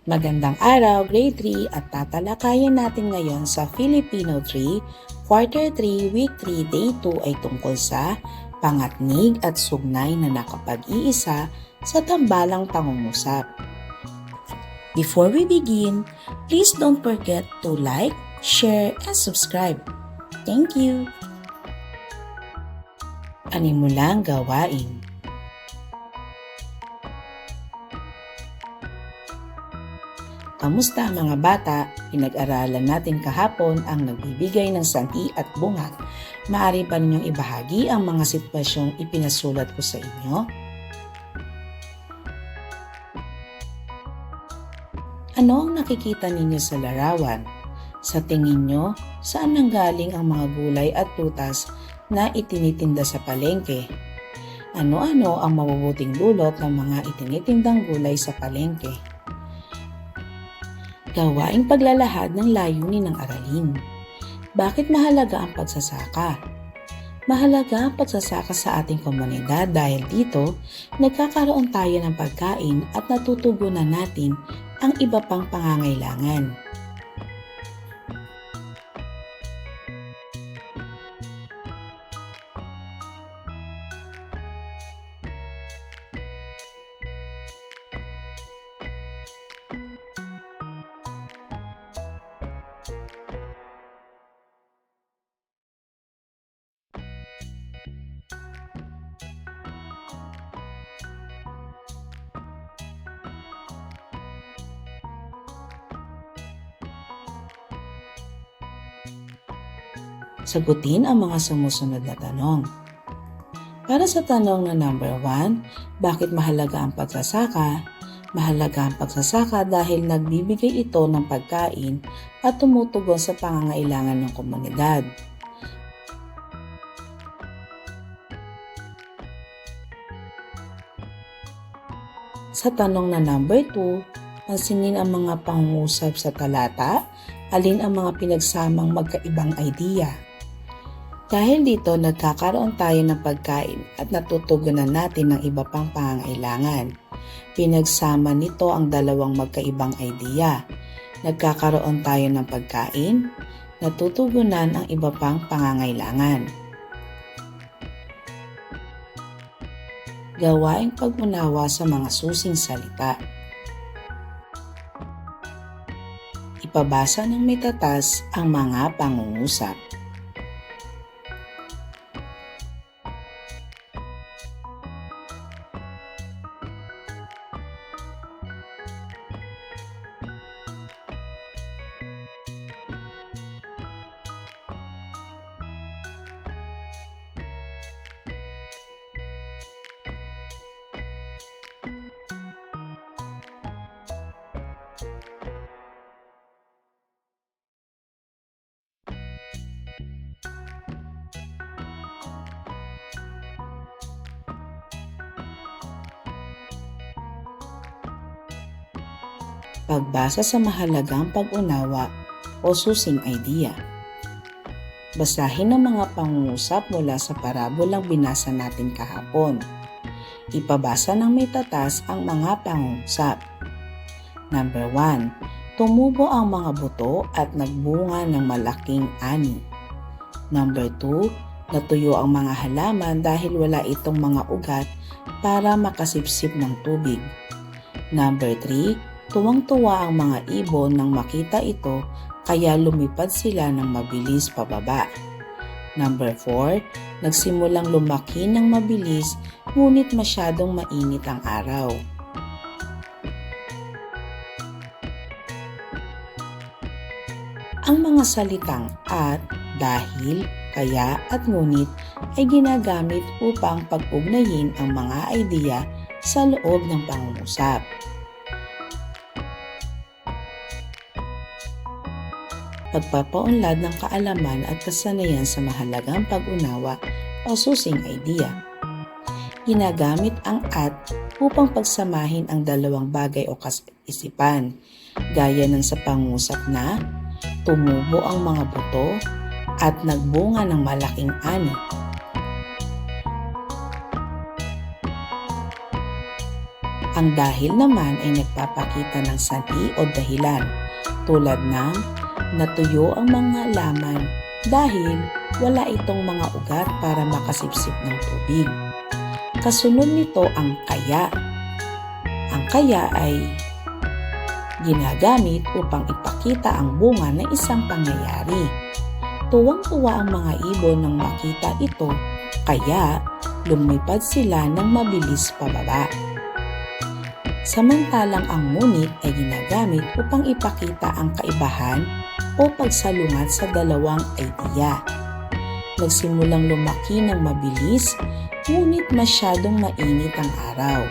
Magandang araw, Grade 3 at tatalakayin natin ngayon sa Filipino 3, Quarter 3, Week 3, Day 2 ay tungkol sa pangatnig at sugnay na nakapag-iisa sa tambalang pangungusap. Before we begin, please don't forget to like, share, and subscribe. Thank you! Animulang gawain. Kamusta mga bata? Pinag-aralan natin kahapon ang nagbibigay ng sanhi at bunga. Maaari ba ninyong ibahagi ang mga sitwasyong ipinasulat ko sa inyo? Ano ang nakikita ninyo sa larawan? Sa tingin nyo, saan nanggaling ang mga gulay at prutas na itinitinda sa palengke? Ano-ano ang mabubuting dulot ng mga itinitindang gulay sa palengke? Gawaing paglalahad ng layunin ng aralin. Bakit mahalaga ang pagsasaka? Mahalaga ang pagsasaka sa ating komunidad dahil dito, nagkakaroon tayo ng pagkain at natutugunan natin ang iba pang pangangailangan. Sagutin ang mga sumusunod na tanong. Para sa tanong na number 1, bakit mahalaga ang pagsasaka? Mahalaga ang pagsasaka dahil nagbibigay ito ng pagkain at tumutugon sa pangangailangan ng komunidad. Sa tanong na number 2, pansinin ang mga pangungusap sa talata, alin ang mga pinagsamang magkaibang idea. Dahil dito, nagkakaroon tayo ng pagkain at natutugunan natin ng iba pang pangangailangan. Pinagsama nito ang dalawang magkaibang idea. Nagkakaroon tayo ng pagkain, natutugunan ang iba pang pangangailangan. Gawaing pag-unawa sa mga susing salita. Ipabasa ng may tatas ang mga pangungusap. Pagbasa sa mahalagang pag-unawa o susing idea. Basahin ang mga pangungusap mula sa parabolang binasa natin kahapon. Ipabasa ng may tatas ang mga pangungusap. Number 1, tumubo ang mga buto at nagbunga ng malaking ani. Number 2, natuyo ang mga halaman dahil wala itong mga ugat para makasipsip ng tubig. Number 3, tuwang-tuwa ang mga ibon nang makita ito kaya lumipad sila ng mabilis pababa. Number 4, nagsimulang lumaki ng mabilis ngunit masyadong mainit ang araw. Ang mga salitang at, dahil, kaya at ngunit ay ginagamit upang pag-ugnayin ang mga idea sa loob ng pangungusap. Pagpapaunlad ng kaalaman at kasanayan sa mahalagang pag-unawa o susing idea. Ginagamit ang at upang pagsamahin ang dalawang bagay o kaisipan, gaya ng sa pangusap na tumubo ang mga buto at nagbunga ng malaking ani. Ang dahil naman ay nagpapakita ng sanhi o dahilan tulad ng natuyo ang mga laman dahil wala itong mga ugat para makasipsip ng tubig. Kasunod nito ang kaya. Ang kaya ay ginagamit upang ipakita ang bunga ng isang pangyayari. Tuwang-tuwa ang mga ibon nang makita ito, kaya lumipad sila ng mabilis pababa. Samantalang ang ngunit ay ginagamit upang ipakita ang kaibahan o pagsalungat sa dalawang idea. Nagsimulang lumaki ng mabilis, ngunit masyadong mainit ang araw.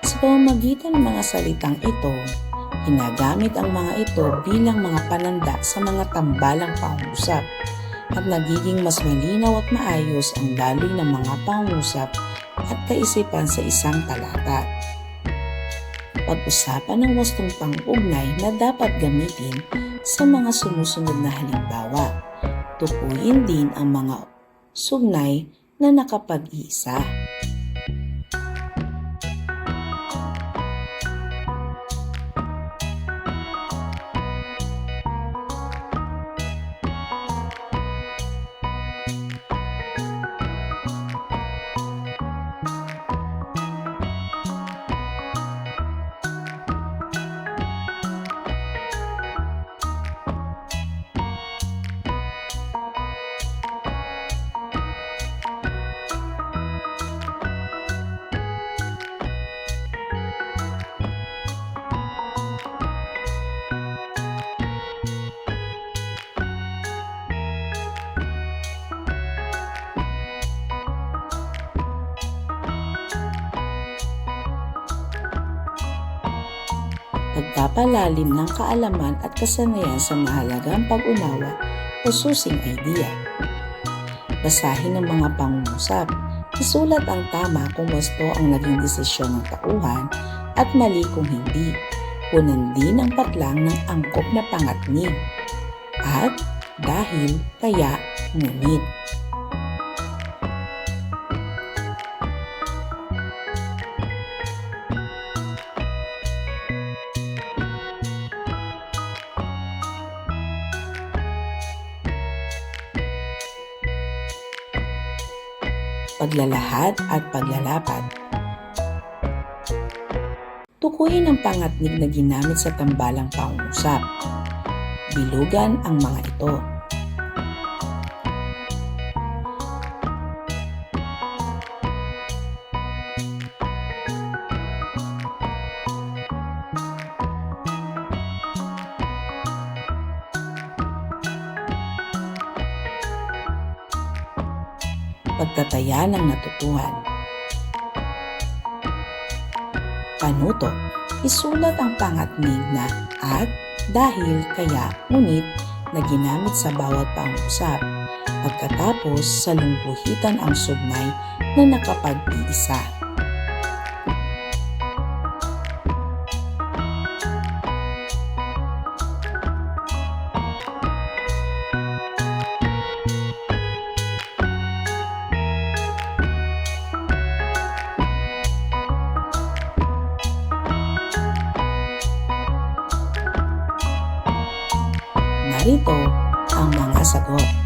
Sa pamamagitan ng mga salitang ito, ginagamit ang mga ito bilang mga pananda sa mga tambalang pangungusap at nagiging mas malinaw at maayos ang daloy ng mga pangungusap at kaisipan sa isang talata. Pag-usapan ng wastong pang-ugnay na dapat gamitin sa mga sumusunod na halimbawa. Tukuyin din ang mga sugnay na nakapag-iisa. Pagpapalalim ng kaalaman at kasanayan sa mahalagang pag-unawa o susing idea. Basahin ang mga pangungusap. Isulat ang tama kung wasto ang naging desisyon ng tauhan at mali kung hindi. Punan din ang patlang ng angkop na pangatnig. At dahil, kaya, ngunit. Paglalahad at paglalapad. Tukuyin ang pangatnig na ginamit sa tambalang pangungusap. Bilugan ang mga ito. Pagtataya ng natutuhan. Panuto. Isulat ang pangatnig na at, dahil, kaya, ngunit na ginamit sa bawat pangusap. Pagkatapos, salungguhitan ang sugnay na nakapag-iisa. Narito ang mga sagot.